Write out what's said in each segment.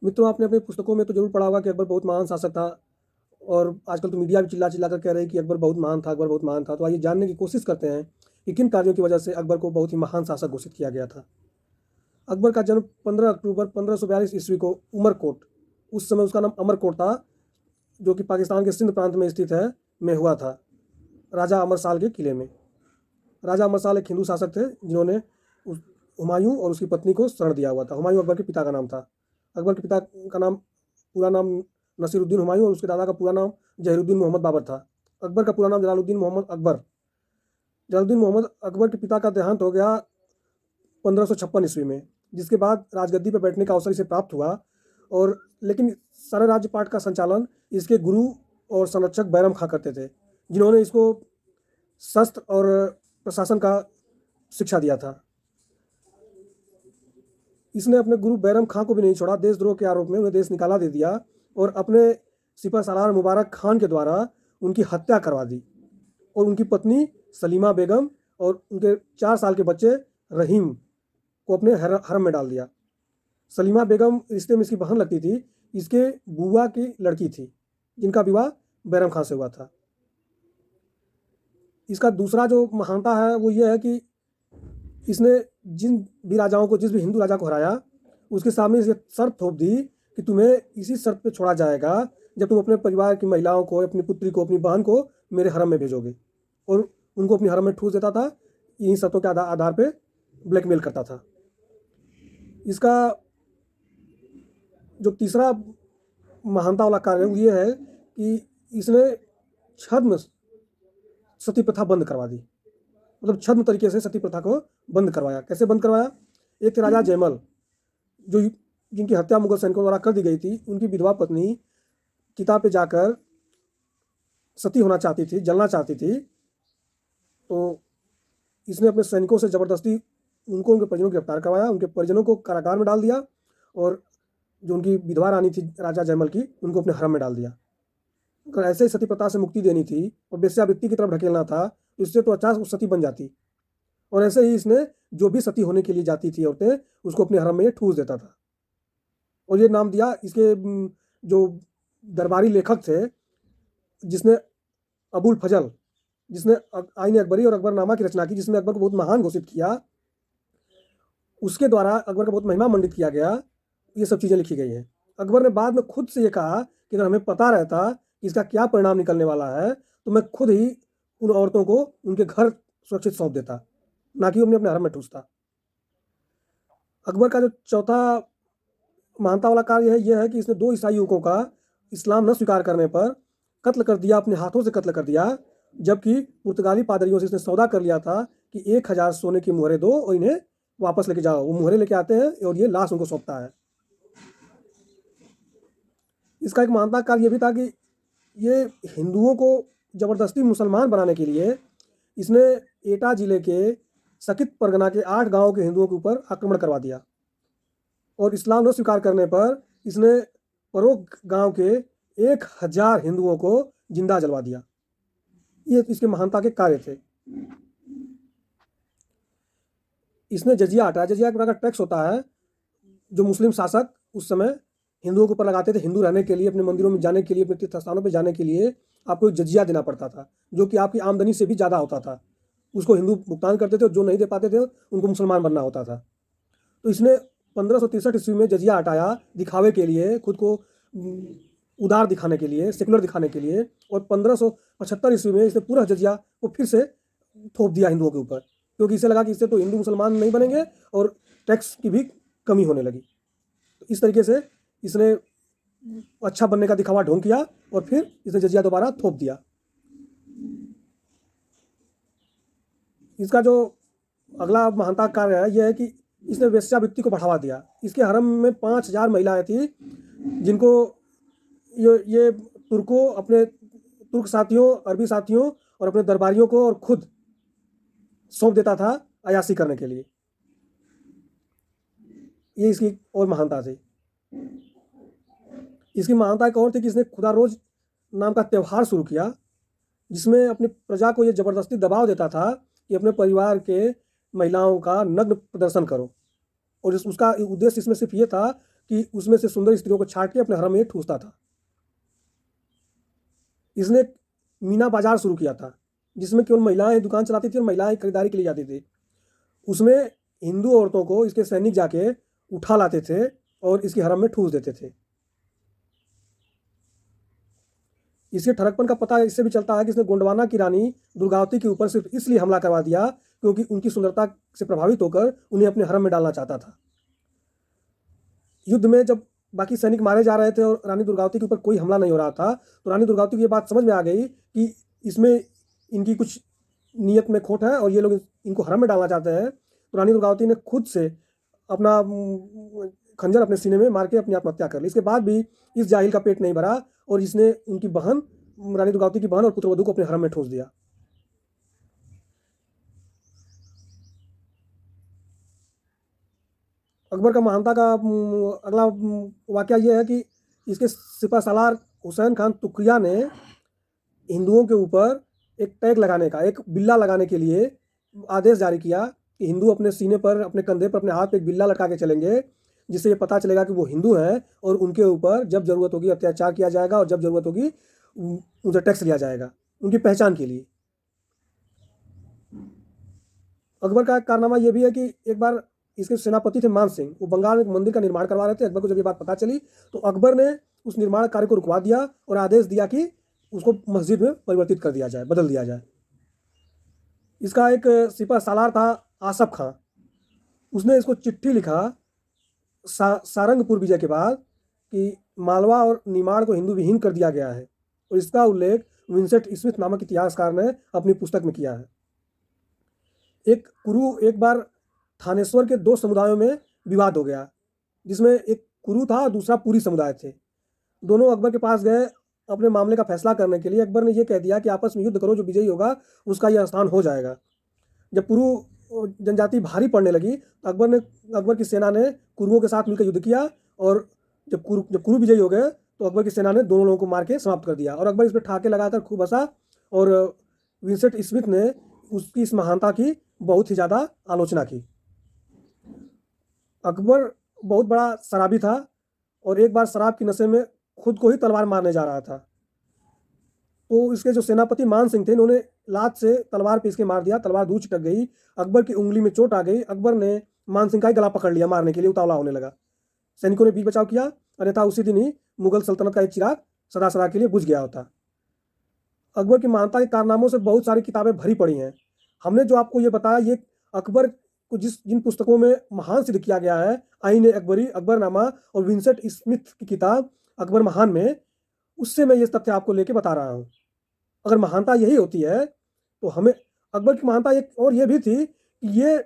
मित्रों, आपने अपनी पुस्तकों में तो ज़रूर पढ़ा होगा कि अकबर बहुत महान शासक था और आजकल तो मीडिया भी चिल्ला-चिल्ला कर कह रहे हैं कि अकबर बहुत महान था, अकबर बहुत महान था। तो आइए जानने की कोशिश करते हैं कि किन कार्यों की वजह से अकबर को बहुत ही महान शासक घोषित किया गया था। अकबर का जन्म 15 अक्टूबर 1542 ईस्वी को उमरकोट, उस समय उसका नाम अमरकोट था, जो कि पाकिस्तान के सिंध प्रांत में स्थित है, में हुआ था, राजा अमरसाल के किले में। राजा अमरसाल एक हिंदू शासक थे जिन्होंने उस हुमायूं और उसकी पत्नी को शरण दिया हुआ था। हुमायूं अकबर के पिता का नाम था। अकबर के पिता का नाम, पूरा नाम नसीरुद्दीन हुमायूं, और उसके दादा का पूरा नाम जहीरुद्दीन मोहम्मद बाबर था। अकबर का पूरा नाम जलालुद्दीन मोहम्मद अकबर। जलालुद्दीन मोहम्मद अकबर के पिता का देहांत हो गया 1556 ईस्वी में, जिसके बाद राजगद्दी पर बैठने का अवसर इसे प्राप्त हुआ। और लेकिन सारे राज्यपाट का संचालन इसके गुरु और संरक्षक बैरम खां करते थे, जिन्होंने इसको शस्त्र और प्रशासन का शिक्षा दिया था। इसने अपने गुरु बैरम खां को भी नहीं छोड़ा। देशद्रोह के आरोप में उन्हें देश निकाला दे दिया और अपने सिपह सालार मुबारक खान के द्वारा उनकी हत्या करवा दी और उनकी पत्नी सलीमा बेगम और उनके 4 साल के बच्चे रहीम को अपने हरम में डाल दिया। सलीमा बेगम रिश्ते में इसकी बहन लगती थी, इसके बुआ की लड़की थी, जिनका विवाह बैरम खां से हुआ था। इसका दूसरा जो महानता है वो ये है कि इसने जिन भी राजाओं को, जिस भी हिंदू राजा को हराया, उसके सामने ये शर्त थोप दी कि तुम्हें इसी शर्त पे छोड़ा जाएगा जब तुम अपने परिवार की महिलाओं को, अपनी पुत्री को, अपनी बहन को मेरे हरम में भेजोगे। और उनको अपनी हरम में ठूस देता था। इन्हीं शर्तों के आधार पे ब्लैकमेल करता था। इसका जो तीसरा महानता वाला कार्य ये है कि इसने छद्म सती प्रथा बंद करवा दी। मतलब छद्म तरीके से सती प्रथा को बंद करवाया। कैसे बंद करवाया? एक थे राजा जयमल, जो जिनकी हत्या मुगल सैनिकों द्वारा कर दी गई थी। उनकी विधवा पत्नी चिता पे जाकर सती होना चाहती थी, जलना चाहती थी। तो इसने अपने सैनिकों से जबरदस्ती उनको, उनके परिजनों को गिरफ्तार करवाया, उनके परिजनों को कारागार में डाल दिया और जो उनकी विधवा रानी थी राजा जयमल की, उनको अपने हरम में डाल दिया। अगर ऐसे ही सती प्रथा से मुक्ति देनी थी और वेश्यावृत्ति की तरफ ढकेलना था, तो इससे तो अच्छा उस सती बन जाती। और ऐसे ही इसने जो भी सती होने के लिए जाती थी औरतें, उसको अपने हरम में ठूस देता था। और ये नाम दिया इसके जो दरबारी लेखक थे, जिसने अबुल फजल, जिसने आईन अकबरी और अकबरनामा की रचना की, जिसमें अकबर को बहुत महान घोषित किया, उसके द्वारा अकबर का बहुत महिमा मंडित किया गया। ये सब चीज़ें लिखी गई हैं। अकबर ने बाद में खुद से ये कहा कि अगर हमें पता रहता कि इसका क्या परिणाम निकलने वाला है, तो मैं खुद ही उन औरतों को उनके घर सुरक्षित सौंप देता, ना कि उन्हें अपने हरम में ठूसता। अकबर का जो चौथा महानता वाला कार्य है यह है कि इसने 2 ईसाई युवकों का इस्लाम न स्वीकार करने पर कत्ल कर दिया, अपने हाथों से कत्ल कर दिया। जबकि पुर्तगाली पादरियों से इसने सौदा कर लिया था कि 1000 सोने की मुहरें दो और इन्हें वापस लेके जाओ। वो मुहरें लेके आते हैं और ये लाश उनको सौंपता है। इसका एक महानता कार्य ये भी था कि ये हिंदुओं को जबरदस्ती मुसलमान बनाने के लिए इसने एटा जिले के सकित परगना के 8 गांवों के हिंदुओं के ऊपर आक्रमण करवा दिया। और इस्लाम न स्वीकार करने पर इसने परोक गांव के 1000 हिंदुओं को जिंदा जलवा दिया। ये इसके महानता के कार्य थे। इसने जजिया हटाया। जजिया एक प्रकार का टैक्स होता है जो मुस्लिम शासक उस समय हिंदुओं के ऊपर लगाते थे। हिंदू रहने के लिए, अपने मंदिरों में जाने के लिए, अपने तीर्थ स्थानों पर जाने के लिए आपको जजिया देना पड़ता था, जो कि आपकी आमदनी से भी ज़्यादा होता था। उसको हिंदू भुगतान करते थे और जो नहीं दे पाते थे उनको मुसलमान बनना होता था। तो इसने 1563 ईस्वी में जजिया हटाया, दिखावे के लिए, खुद को उदार दिखाने के लिए, सेकुलर दिखाने के लिए। और 1575 ईस्वी में इसने पूरा जजिया को फिर से थोप दिया हिंदुओं के ऊपर, क्योंकि इसे लगा कि इससे तो हिंदू मुसलमान नहीं बनेंगे और टैक्स की भी कमी होने लगी। तो इस तरीके से इसने अच्छा बनने का दिखावा ढोंग किया और फिर इसने जजिया दोबारा थोप दिया। इसका जो अगला महानता कार्य है यह है कि इसने वेश्यावृत्ति को बढ़ावा दिया। इसके हरम में 5000 महिलाएं थी, जिनको ये तुर्कों, अपने तुर्क साथियों, अरबी साथियों और अपने दरबारियों को और खुद सौंप देता था अयाशी करने के लिए। ये इसकी और महानता थी। इसकी महानता एक और थी कि इसने खुदा रोज नाम का त्यौहार शुरू किया, जिसमें अपनी प्रजा को ये जबरदस्ती दबाव देता था कि अपने परिवार के महिलाओं का नग्न प्रदर्शन करो। और उसका उद्देश्य इसमें सिर्फ ये था कि उसमें से सुंदर स्त्रियों को छांट के अपने हरम में ठूसता था। इसने मीना बाजार शुरू किया था, जिसमें केवल महिलाएं दुकान चलाती थी और महिलाएं खरीदारी के लिए जाती थी। उसमें हिंदू औरतों को इसके सैनिक जाके उठा लाते थे और इसके हरम में ठूस देते थे। इसके ठरकपन का पता इससे भी चलता है कि इसने गोंडवाना की रानी दुर्गावती के ऊपर सिर्फ इसलिए हमला करवा दिया क्योंकि उनकी सुंदरता से प्रभावित होकर उन्हें अपने हरम में डालना चाहता था। युद्ध में जब बाकी सैनिक मारे जा रहे थे और रानी दुर्गावती के ऊपर कोई हमला नहीं हो रहा था, तो रानी दुर्गावती को ये बात समझ में आ गई कि इसमें इनकी कुछ नीयत में खोट है और ये लोग इनको हरम में डालना चाहते हैं। तो रानी दुर्गावती ने खुद से अपना खंजर अपने सीने में मार के अपनी आत्महत्या कर ली। इसके बाद भी इस जाहिल का पेट नहीं भरा और इसने उनकी बहन, रानी दुर्गावती की बहन और पुत्रवधू को अपने हरम में ठूस दिया। अकबर का महानता का अगला वाकया यह है कि इसके सिपह सालार हुसैन खान तुकरिया ने हिंदुओं के ऊपर एक टैग लगाने का, एक बिल्ला लगाने के लिए आदेश जारी किया कि हिंदू अपने सीने पर, अपने कंधे पर, अपने हाथ पे एक बिल्ला लटका के चलेंगे, जिससे ये पता चलेगा कि वो हिंदू हैं और उनके ऊपर जब ज़रूरत होगी अत्याचार किया जाएगा और जब ज़रूरत होगी उनसे टैक्स लिया जाएगा, उनकी पहचान के लिए। अकबर का कारनामा यह भी है कि एक बार इसके सेनापति थे मान सिंह, वो बंगाल में एक मंदिर का निर्माण करवा रहे थे। अकबर को जब ये बात पता चली तो अकबर ने उस निर्माण कार्य को रुकवा दिया और आदेश दिया कि उसको मस्जिद में परिवर्तित कर दिया जाए, बदल दिया जाए। इसका एक सिपह सालार था आसफ खां, उसने इसको चिट्ठी लिखा सारंगपुर विजय के बाद कि मालवा और निमाड़ को हिंदू विहीन कर दिया गया है, और इसका उल्लेख विंसेंट स्मिथ नामक इतिहासकार ने अपनी पुस्तक में किया है। एक बार थानेश्वर के दो समुदायों में विवाद हो गया, जिसमें एक कुरु था और दूसरा पुरी समुदाय थे। दोनों अकबर के पास गए अपने मामले का फैसला करने के लिए। अकबर ने यह कह दिया कि आपस में युद्ध करो, जो विजयी होगा उसका यह स्थान हो जाएगा। जब पुरु जनजाति भारी पड़ने लगी तो अकबर की सेना ने कुरुओं के साथ मिलकर युद्ध किया, और जब कुरु विजयी हो गए तो अकबर की सेना ने दोनों लोगों को मार के समाप्त कर दिया। और अकबर इस पर ठाके लगाकर खूब हंसा, और विंसेंट स्मिथ ने उसकी इस महानता की बहुत ही ज़्यादा आलोचना की। अकबर बहुत बड़ा शराबी था और एक बार शराब की नशे में खुद को ही तलवार मारने जा रहा था। तो इसके जो सेनापति मान सिंह थे, इन्होंने लात से तलवार पे इसके मार दिया। तलवार दूर चिटक गई, अकबर की उंगली में चोट आ गई। अकबर ने मान सिंह का ही गला पकड़ लिया, मारने के लिए उतावला होने लगा। सैनिकों ने बीच बचाव किया, अन्यथा उसी दिन ही मुगल सल्तनत का एक चिराग सदा सदा के लिए बुझ गया होता। अकबर की महानता के कारनामों से बहुत सारी किताबें भरी पड़ी हैं। हमने जो आपको ये बताया, ये अकबर को जिन पुस्तकों में महान सिद्ध किया गया है, आईन अकबरी, अकबरनामा और विंसेंट स्मिथ की किताब अकबर महान में, उससे मैं ये तथ्य आपको लेके बता रहा हूँ। अगर महानता यही होती है तो हमें, अकबर की महानता एक और ये भी थी कि ये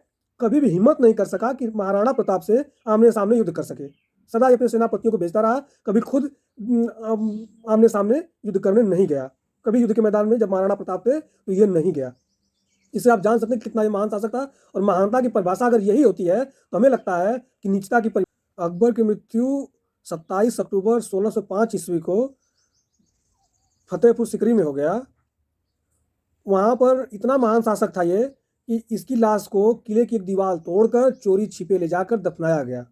कभी भी हिम्मत नहीं कर सका कि महाराणा प्रताप से आमने सामने युद्ध कर सके। सदा अपने सेनापतियों को भेजता रहा, कभी खुद आमने सामने युद्ध करने नहीं गया। कभी युद्ध के मैदान में जब महाराणा प्रताप थे तो ये नहीं गया। इससे आप जान सकते हैं कितना ये महान शासक था। और महानता की परिभाषा अगर यही होती है तो हमें लगता है कि नीचता की अकबर की मृत्यु 27 अक्टूबर 1605 ईस्वी को फतेहपुर सिकरी में हो गया। वहाँ पर इतना महान शासक था ये कि इसकी लाश को किले की एक दीवार तोड़कर चोरी छिपे ले जाकर दफनाया गया।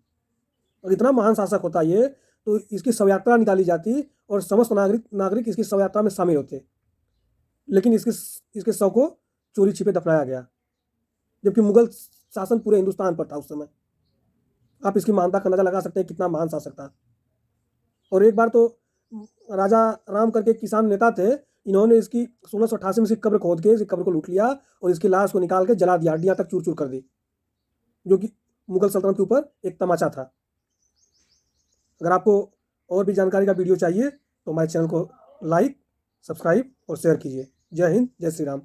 और इतना महान शासक होता ये तो इसकी शव यात्रा निकाली जाती और समस्त नागरिक इसकी शव यात्रा में शामिल होते, लेकिन इसके शव को चोरी छिपे दफनाया गया, जबकि मुगल शासन पूरे हिंदुस्तान पर था उस समय। आप इसकी महानता का अंदाजा लगा सकते हैं कितना महान शासक था। और एक बार तो राजा राम करके किसान नेता थे, इन्होंने इसकी 1688 में इसकी कब्र खोद के इसकी कब्र को लूट लिया और इसकी लाश को निकाल के जला दिया, हड्डियां तक चूर चूर कर दी, जो कि मुगल सल्तनत के ऊपर एक तमाचा था। अगर आपको और भी जानकारी का वीडियो चाहिए तो हमारे चैनल को लाइक, सब्सक्राइब और शेयर कीजिए। जय हिंद, जय श्री राम।